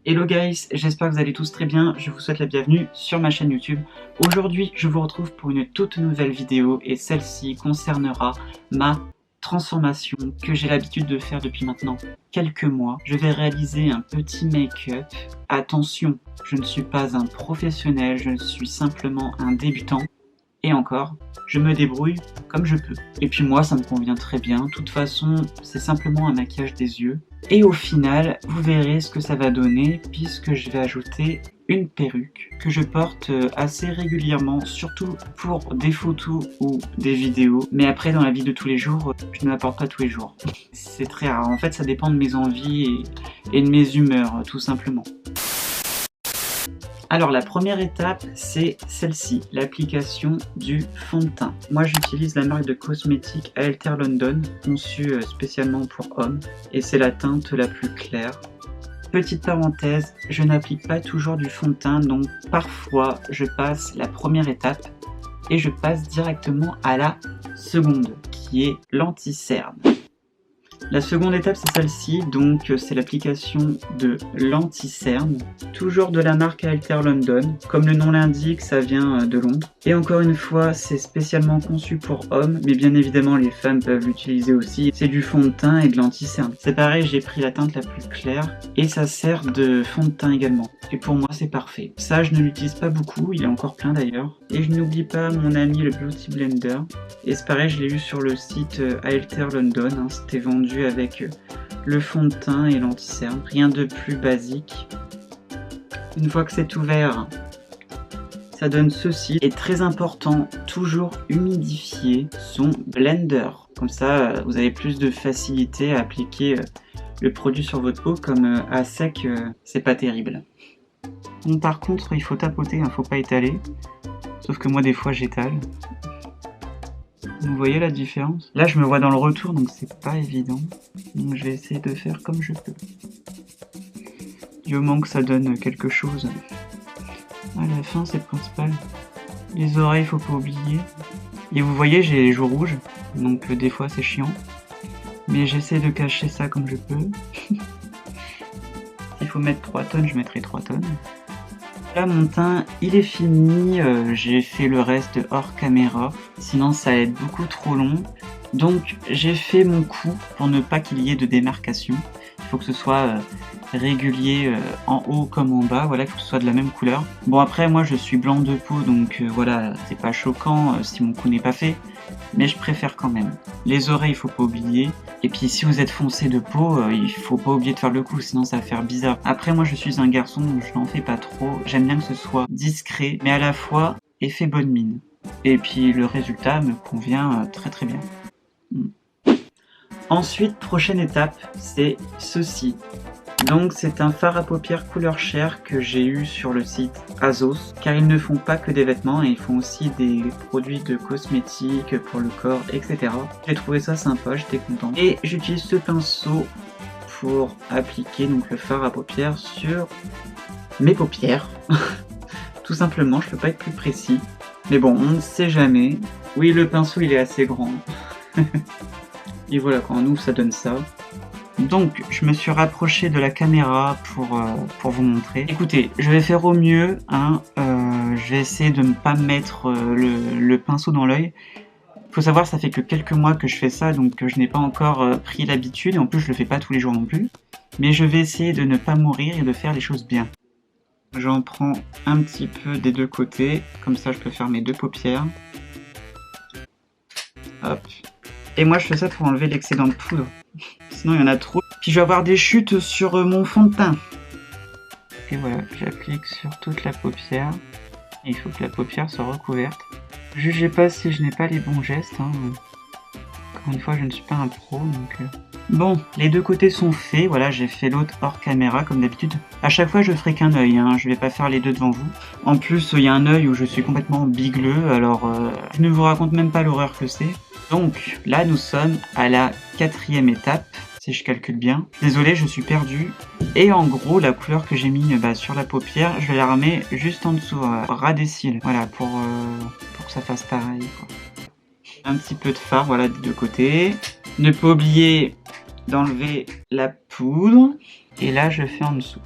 Hello guys, j'espère que vous allez tous très bien, je vous souhaite la bienvenue sur ma chaîne YouTube. Aujourd'hui, je vous retrouve pour une toute nouvelle vidéo et celle-ci concernera ma transformation que j'ai l'habitude de faire depuis maintenant quelques mois. Je vais réaliser un petit make-up. Attention, je ne suis pas un professionnel, je suis simplement un débutant. Et encore, je me débrouille comme je peux. Et puis moi, ça me convient très bien. De toute façon, c'est simplement un maquillage des yeux. Et au final, vous verrez ce que ça va donner puisque je vais ajouter une perruque que je porte assez régulièrement, surtout pour des photos ou des vidéos. Mais après, dans la vie de tous les jours, je ne la porte pas tous les jours. C'est très rare. En fait, ça dépend de mes envies et de mes humeurs, tout simplement. Alors la première étape, c'est celle-ci, l'application du fond de teint. Moi j'utilise la marque de cosmétiques Alter London, conçue spécialement pour hommes, et c'est la teinte la plus claire. Petite parenthèse, je n'applique pas toujours du fond de teint, donc parfois je passe la première étape et je passe directement à la seconde, qui est l'anti-cerne. La seconde étape c'est celle-ci, donc c'est l'application de l'anti-cerne, toujours de la marque Alter London. Comme le nom l'indique, ça vient de Londres. Et encore une fois, c'est spécialement conçu pour hommes, mais bien évidemment les femmes peuvent l'utiliser aussi. C'est du fond de teint et de l'anti-cerne. C'est pareil, j'ai pris la teinte la plus claire et ça sert de fond de teint également. Et pour moi c'est parfait. Ça je ne l'utilise pas beaucoup, il est encore plein d'ailleurs. Et je n'oublie pas mon ami le Beauty Blender. Et c'est pareil, je l'ai eu sur le site Alter London, hein. C'était vendu avec le fond de teint et l'anti-cerne, rien de plus basique. Une fois que c'est ouvert, ça donne ceci. Et très important, toujours humidifier son blender. Comme ça, vous avez plus de facilité à appliquer le produit sur votre peau, comme à sec, c'est pas terrible. Bon, par contre, il faut tapoter, il ne faut pas étaler. Sauf que moi, des fois, j'étale. Vous voyez la différence? Là je me vois dans le retour donc c'est pas évident. Donc je vais essayer de faire comme je peux. Du moment que ça donne quelque chose. À la fin c'est le principal. Les oreilles faut pas oublier. Et vous voyez j'ai les joues rouges. Donc des fois c'est chiant. Mais j'essaie de cacher ça comme je peux. S'il faut mettre 3 tonnes je mettrai 3 tonnes. Là mon teint il est fini, j'ai fait le reste hors caméra, sinon ça va être beaucoup trop long. Donc j'ai fait mon coup pour ne pas qu'il y ait de démarcation. Il faut que ce soit régulier en haut comme en bas, voilà, il faut que ce soit de la même couleur. Bon après moi je suis blanc de peau donc voilà, c'est pas choquant si mon coup n'est pas fait. Mais je préfère quand même. Les oreilles, il faut pas oublier. Et puis si vous êtes foncé de peau, il faut pas oublier de faire le coup, sinon ça va faire bizarre. Après moi je suis un garçon, donc je n'en fais pas trop. J'aime bien que ce soit discret, mais à la fois effet bonne mine. Et puis le résultat me convient très très bien. Ensuite, prochaine étape, c'est ceci. Donc c'est un fard à paupières couleur chair que j'ai eu sur le site Azos, car ils ne font pas que des vêtements, et ils font aussi des produits de cosmétiques pour le corps, etc. J'ai trouvé ça sympa, j'étais content. Et j'utilise ce pinceau pour appliquer donc le fard à paupières sur mes paupières. Tout simplement, je peux pas être plus précis. Mais bon, on ne sait jamais. Oui, le pinceau il est assez grand. Et voilà, quand on ouvre ça donne ça. Donc je me suis rapproché de la caméra pour vous montrer. Écoutez, je vais faire au mieux, hein, je vais essayer de ne pas mettre le pinceau dans l'œil. Faut savoir, ça fait que quelques mois que je fais ça, donc je n'ai pas encore pris l'habitude, et en plus je le fais pas tous les jours non plus. Mais je vais essayer de ne pas mourir et de faire les choses bien. J'en prends un petit peu des deux côtés, comme ça je peux faire mes deux paupières. Hop. Et moi je fais ça pour enlever l'excédent de poudre. Sinon il y en a trop. Puis je vais avoir des chutes sur mon fond de teint. Et voilà, j'applique sur toute la paupière. Et il faut que la paupière soit recouverte. Jugez pas si je n'ai pas les bons gestes. Hein. Encore une fois, je ne suis pas un pro. Donc Bon, les deux côtés sont faits. Voilà, j'ai fait l'autre hors caméra comme d'habitude. À chaque fois, je ferai qu'un œil. Hein. Je vais pas faire les deux devant vous. En plus, il y a un œil où je suis complètement bigleux. Alors, je ne vous raconte même pas l'horreur que c'est. Donc là nous sommes à la 4e étape, si je calcule bien. Désolé, je suis perdu. Et en gros, la couleur que j'ai mis sur la paupière, je vais la remettre juste en dessous, ras des cils. Voilà, pour que ça fasse pareil, quoi. Un petit peu de fard, voilà, des deux côtés. Ne pas oublier d'enlever la poudre. Et là, je fais en dessous.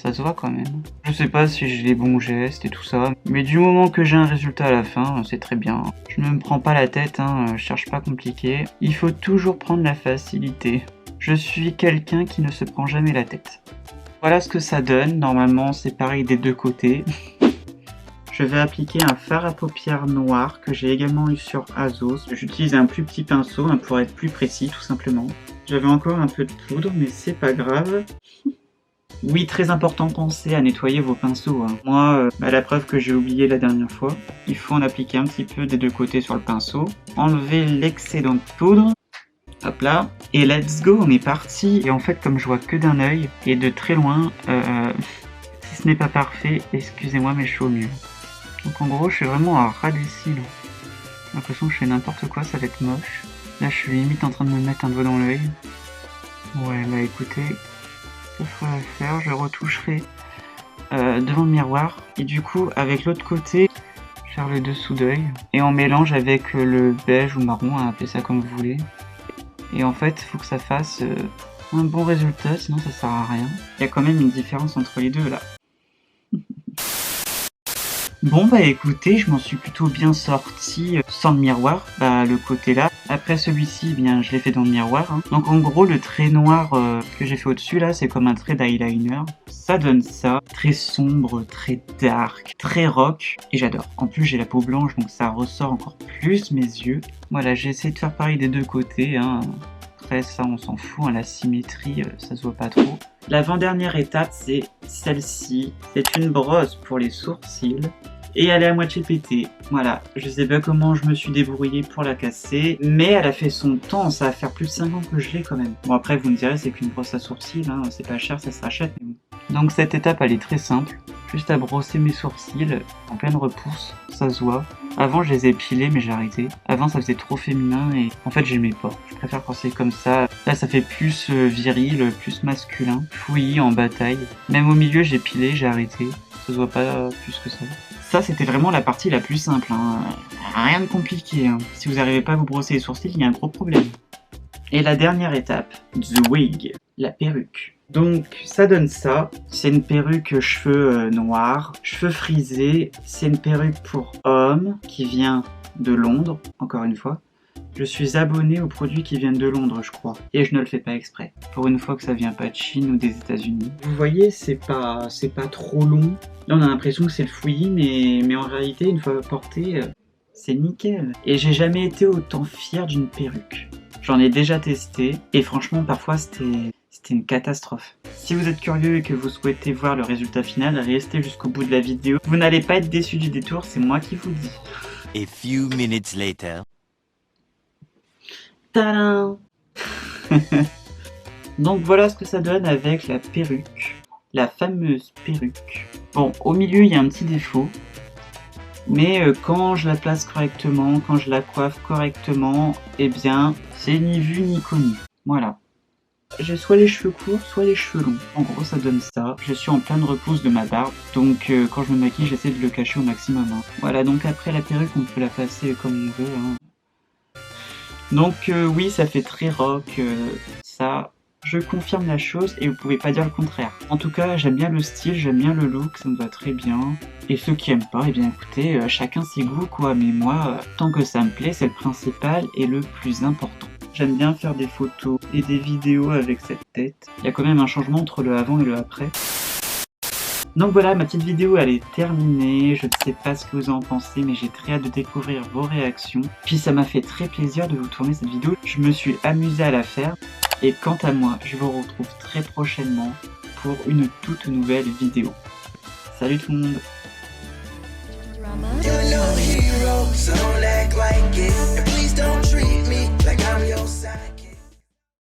ça se voit quand même. Je sais pas si j'ai les bons gestes et tout ça, mais du moment que j'ai un résultat à la fin, c'est très bien. Je ne me prends pas la tête, je cherche pas compliqué. Il faut toujours prendre la facilité. Je suis quelqu'un qui ne se prend jamais la tête. Voilà ce que ça donne, normalement c'est pareil des deux côtés. Je vais appliquer un fard à paupières noir que j'ai également eu sur Azos. J'utilise un plus petit pinceau pour être plus précis tout simplement. J'avais encore un peu de poudre mais c'est pas grave. Oui, très important, pensez à nettoyer vos pinceaux. Moi, la preuve que j'ai oublié la dernière fois, il faut en appliquer un petit peu des deux côtés sur le pinceau. Enlever l'excédent de poudre. Hop là. Et let's go, on est parti. Et en fait, comme je vois que d'un œil et de très loin, si ce n'est pas parfait, excusez-moi mais je suis au mieux. Donc en gros, je suis vraiment à ras des cils. J'ai l'impression que je fais n'importe quoi, ça va être moche. Là, je suis limite en train de me mettre un doigt dans l'œil. Ouais, bah écoutez, ça fera l'affaire. Je retoucherai devant le miroir. Et du coup, avec l'autre côté, faire le dessous d'œil. Et on mélange avec le beige ou marron, appelez ça comme vous voulez. Et en fait, il faut que ça fasse un bon résultat, sinon ça sert à rien. Il y a quand même une différence entre les deux là. Bon bah écoutez, je m'en suis plutôt bien sorti sans le miroir, le côté là. Après celui-ci, eh bien je l'ai fait dans le miroir. Donc en gros le trait noir que j'ai fait au-dessus là, c'est comme un trait d'eyeliner. Ça donne ça, très sombre, très dark, très rock, et j'adore. En plus j'ai la peau blanche donc ça ressort encore plus mes yeux. Voilà, j'ai essayé de faire pareil des deux côtés. Après ça on s'en fout, la symétrie ça se voit pas trop. L'avant-dernière étape c'est celle-ci, c'est une brosse pour les sourcils. Et elle est à moitié pétée. Voilà, je sais pas comment je me suis débrouillé pour la casser, mais elle a fait son temps, ça va faire plus de 5 ans que je l'ai quand même. Bon après vous me direz c'est qu'une brosse à sourcils, c'est pas cher, ça se rachète. Mais bon. Donc cette étape elle est très simple, juste à brosser mes sourcils en pleine repousse, ça se voit. Avant je les ai épilés mais j'ai arrêté. Avant ça faisait trop féminin et en fait j'aimais pas. Je préfère quand c'est comme ça. Là ça fait plus viril, plus masculin, fouillis en bataille. Même au milieu j'ai pilé, j'ai arrêté. Ça se voit pas plus que ça. Ça c'était vraiment la partie la plus simple, rien de compliqué. Si vous n'arrivez pas à vous brosser les sourcils, il y a un gros problème. Et la dernière étape, the wig, la perruque. Donc ça donne ça, c'est une perruque cheveux noirs, cheveux frisés, c'est une perruque pour homme qui vient de Londres, encore une fois. Je suis abonné aux produits qui viennent de Londres, je crois. Et je ne le fais pas exprès. Pour une fois que ça vient pas de Chine ou des États-Unis. Vous voyez, c'est pas trop long. Là, on a l'impression que c'est le fouillis, mais en réalité, une fois porté, c'est nickel. Et j'ai jamais été autant fier d'une perruque. J'en ai déjà testé. Et franchement, parfois, c'était une catastrophe. Si vous êtes curieux et que vous souhaitez voir le résultat final, restez jusqu'au bout de la vidéo. Vous n'allez pas être déçus du détour, c'est moi qui vous le dis. A few minutes later. Tadam. Donc voilà ce que ça donne avec la perruque, la fameuse perruque. Bon, au milieu il y a un petit défaut, mais quand je la place correctement, quand je la coiffe correctement, eh bien c'est ni vu ni connu. Voilà. J'ai soit les cheveux courts, soit les cheveux longs. En gros ça donne ça. Je suis en pleine repousse de ma barbe, donc quand je me maquille j'essaie de le cacher au maximum. Voilà, donc après la perruque on peut la passer comme on veut. Donc oui, ça fait très rock, ça, je confirme la chose et vous pouvez pas dire le contraire. En tout cas, j'aime bien le style, j'aime bien le look, ça me va très bien. Et ceux qui aiment pas, eh bien écoutez, chacun ses goûts quoi, mais moi, tant que ça me plaît, c'est le principal et le plus important. J'aime bien faire des photos et des vidéos avec cette tête. Il y a quand même un changement entre le avant et le après. Donc voilà, ma petite vidéo elle est terminée, je ne sais pas ce que vous en pensez mais j'ai très hâte de découvrir vos réactions. Puis ça m'a fait très plaisir de vous tourner cette vidéo, je me suis amusé à la faire. Et quant à moi, je vous retrouve très prochainement pour une toute nouvelle vidéo. Salut tout le monde!